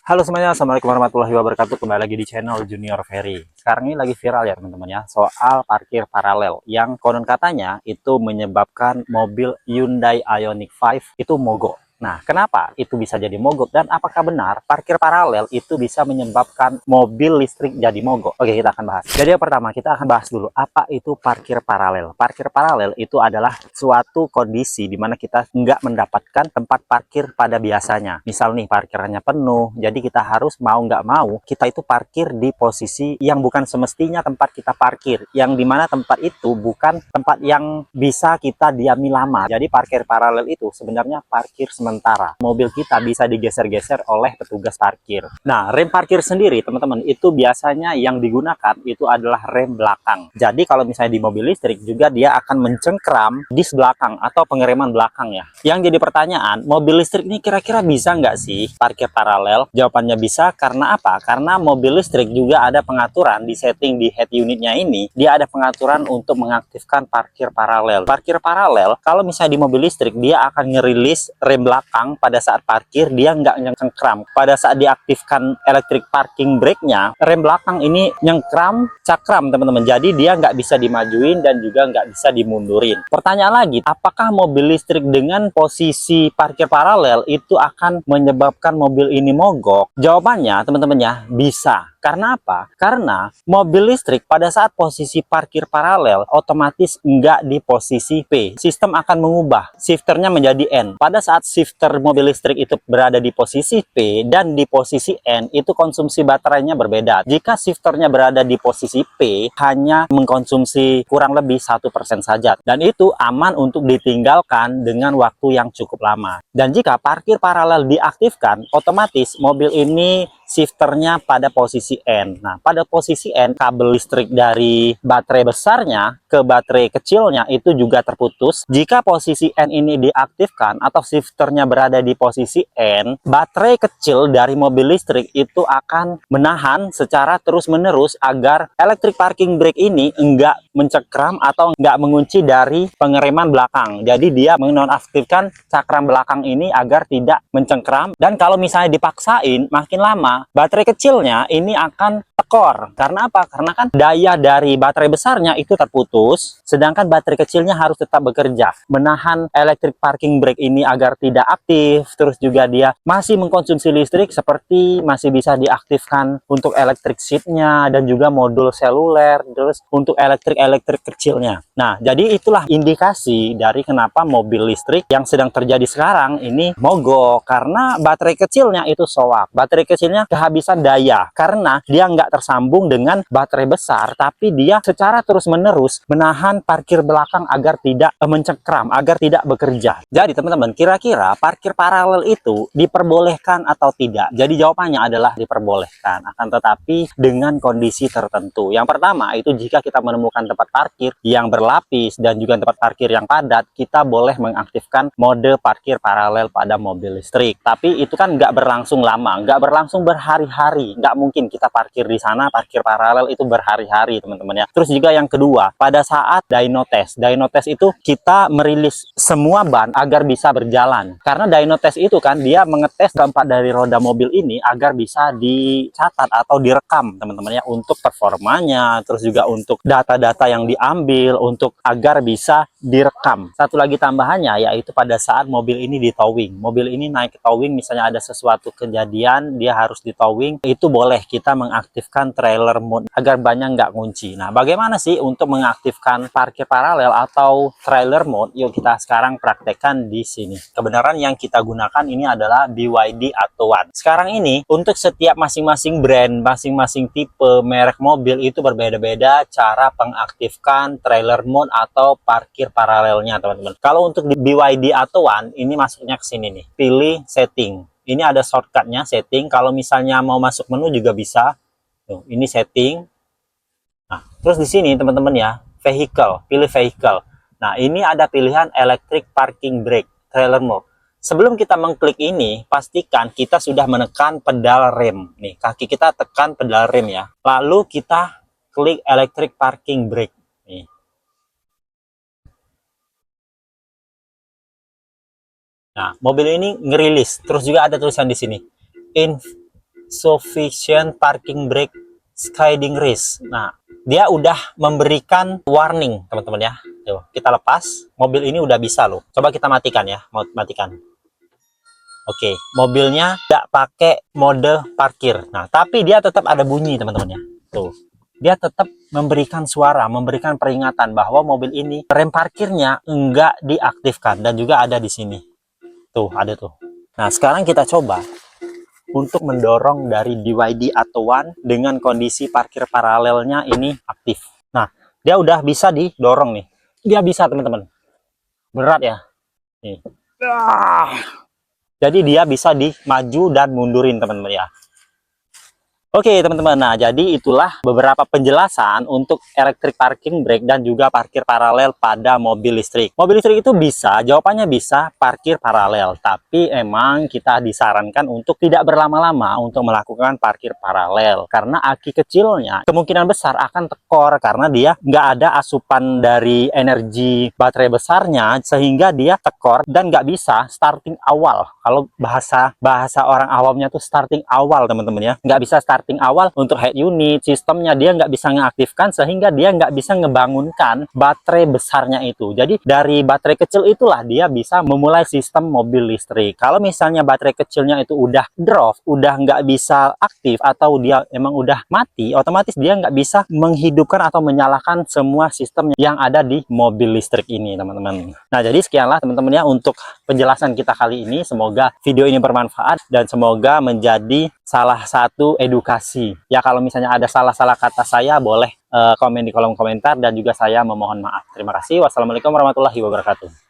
Halo semuanya, Assalamualaikum warahmatullahi wabarakatuh. Kembali lagi di channel Junior Ferry. Sekarang ini lagi viral ya teman-teman ya, soal parkir paralel yang konon katanya itu menyebabkan mobil Hyundai Ioniq 5 itu mogok. Nah, kenapa itu bisa jadi mogok dan apakah benar parkir paralel itu bisa menyebabkan mobil listrik jadi mogok? Oke, kita akan bahas. Jadi yang pertama kita akan bahas dulu apa itu parkir paralel. Parkir paralel itu adalah suatu kondisi di mana kita nggak mendapatkan tempat parkir pada biasanya. Misal nih parkirannya penuh, jadi kita harus mau nggak mau kita itu parkir di posisi yang bukan semestinya tempat kita parkir, yang dimana tempat itu bukan tempat yang bisa kita diami lama. Jadi parkir paralel itu sebenarnya parkir sementara. Mobil kita bisa digeser-geser oleh petugas parkir. Nah, rem parkir sendiri teman-teman itu biasanya yang digunakan itu adalah rem belakang. Jadi kalau misalnya di mobil listrik juga dia akan mencengkram dis belakang atau pengereman belakang ya. Yang jadi pertanyaan, mobil listrik ini kira-kira bisa nggak sih parkir paralel? Jawabannya bisa, karena apa? Karena mobil listrik juga ada pengaturan di setting di head unitnya ini, dia ada pengaturan untuk mengaktifkan parkir paralel. Parkir paralel, kalau misalnya di mobil listrik, dia akan ngerilis rem belakang pada saat parkir, dia nggak nyengkram. Pada saat diaktifkan electric parking brake-nya, rem belakang ini nyengkram, cakram teman-teman. Jadi dia nggak bisa dimajuin dan juga nggak bisa dimundurin. Pertanyaan lagi, apakah mobil listrik dengan posisi parkir paralel itu akan menyebabkan mobil ini mogok? Jawabannya teman-teman ya, bisa. Karena apa? Karena mobil listrik pada saat posisi parkir paralel otomatis nggak di posisi P. Sistem akan mengubah shifternya menjadi N. Pada saat shifter mobil listrik itu berada di posisi P dan di posisi N, itu konsumsi baterainya berbeda. Jika shifternya berada di posisi P, hanya mengkonsumsi kurang lebih 1% saja. Dan itu aman untuk ditinggalkan dengan waktu yang cukup lama. Dan jika parkir paralel diaktifkan, otomatis mobil ini shifternya pada posisi N. Nah, pada posisi N, kabel listrik dari baterai besarnya ke baterai kecilnya itu juga terputus. Jika posisi N ini diaktifkan atau shifternya berada di posisi N, baterai kecil dari mobil listrik itu akan menahan secara terus-menerus agar electric parking brake ini enggak mencekram atau enggak mengunci dari pengereman belakang. Jadi dia menonaktifkan cakram belakang ini agar tidak mencengkram, dan kalau misalnya dipaksain makin lama baterai kecilnya ini akan tekor. Karena apa? Karena kan daya dari baterai besarnya itu terputus, sedangkan baterai kecilnya harus tetap bekerja menahan electric parking brake ini agar tidak aktif. Terus juga dia masih mengkonsumsi listrik, seperti masih bisa diaktifkan untuk electric seatnya dan juga modul seluler, terus untuk elektrik kecilnya. Nah, jadi itulah indikasi dari kenapa mobil listrik yang sedang terjadi sekarang ini mogok, karena baterai kecilnya itu soak. Baterai kecilnya kehabisan daya karena dia nggak tersambung dengan baterai besar, tapi dia secara terus-menerus menahan parkir belakang agar tidak mencengkram, agar tidak bekerja. Jadi teman-teman, kira-kira parkir paralel itu diperbolehkan atau tidak? Jadi jawabannya adalah diperbolehkan, akan tetapi dengan kondisi tertentu. Yang pertama itu jika kita menemukan tempat parkir yang berlapis dan juga tempat parkir yang padat, kita boleh mengaktifkan mode parkir paralel pada mobil listrik. Tapi itu kan nggak berlangsung lama, nggak berlangsung berhari-hari. Nggak mungkin kita parkir di sana, parkir paralel itu berhari-hari teman-teman ya. Terus juga yang kedua, pada saat dyno test. Dyno test itu kita merilis semua ban agar bisa berjalan. Karena dyno test itu kan dia mengetes keempat dari roda mobil ini agar bisa dicatat atau direkam teman-teman ya, untuk performanya, terus juga untuk data-data yang diambil, untuk agar bisa direkam. Satu lagi tambahannya yaitu pada saat mobil ini di towing. Mobil ini naik ke towing, misalnya ada sesuatu kejadian dia harus di towing, itu boleh kita mengaktifkan trailer mode agar bannya nggak ngunci. Nah, bagaimana sih untuk mengaktifkan parkir paralel atau trailer mode? Yuk kita sekarang praktekkan di sini. Kebenaran yang kita gunakan ini adalah BYD Atto 1. Sekarang ini untuk setiap masing-masing brand, masing-masing tipe merek mobil itu berbeda-beda cara mengaktifkan trailer mode atau parkir paralelnya teman-teman. Kalau untuk di BYD Atto 1 ini masuknya ke sini nih, pilih setting. Ini ada shortcutnya setting. Kalau misalnya mau masuk menu juga bisa. Tuh, ini setting. Nah, terus di sini teman-teman ya, vehicle, pilih vehicle. Nah, ini ada pilihan electric parking brake, trailer mode. Sebelum kita mengklik ini, pastikan kita sudah menekan pedal rem. Nih, kaki kita tekan pedal rem ya. Lalu kita klik electric parking brake. Nih. Nah, mobil ini ngerilis. Terus juga ada tulisan di sini, insufficient parking brake sliding risk. Nah, dia udah memberikan warning, teman-teman ya. Tuh, kita lepas. Mobil ini udah bisa loh. Coba kita matikan ya, mau matikan. Oke, mobilnya tidak pakai mode parkir. Nah, tapi dia tetap ada bunyi, teman-teman ya. Tuh, dia tetap memberikan suara, memberikan peringatan bahwa mobil ini rem parkirnya enggak diaktifkan, dan juga ada di sini. Tuh, ada tuh. Nah, sekarang kita coba untuk mendorong dari BYD Atto One dengan kondisi parkir paralelnya ini aktif. Nah, dia udah bisa didorong nih. Dia bisa, teman-teman. Berat ya. Nih. Jadi dia bisa dimaju dan mundurin, teman-teman ya. Oke teman-teman, nah jadi itulah beberapa penjelasan untuk electric parking brake dan juga parkir paralel pada mobil listrik. Mobil listrik itu bisa, jawabannya bisa parkir paralel, tapi emang kita disarankan untuk tidak berlama-lama untuk melakukan parkir paralel, karena aki kecilnya kemungkinan besar akan tekor karena dia nggak ada asupan dari energi baterai besarnya, sehingga dia tekor dan nggak bisa starting awal. Kalau bahasa orang awamnya tuh starting awal, teman-teman ya, nggak bisa starting awal untuk head unit, sistemnya dia nggak bisa mengaktifkan, sehingga dia nggak bisa ngebangunkan baterai besarnya itu. Jadi dari baterai kecil itulah dia bisa memulai sistem mobil listrik. Kalau misalnya baterai kecilnya itu udah drop, udah nggak bisa aktif, atau dia emang udah mati, otomatis dia nggak bisa menghidupkan atau menyalakan semua sistem yang ada di mobil listrik ini, teman-teman. Nah, jadi sekianlah teman-teman ya untuk penjelasan kita kali ini. Semoga video ini bermanfaat dan semoga menjadi salah satu edukasi. Ya, kalau misalnya ada salah-salah kata saya, boleh komen di kolom komentar, dan juga saya memohon maaf. Terima kasih. Wassalamualaikum warahmatullahi wabarakatuh.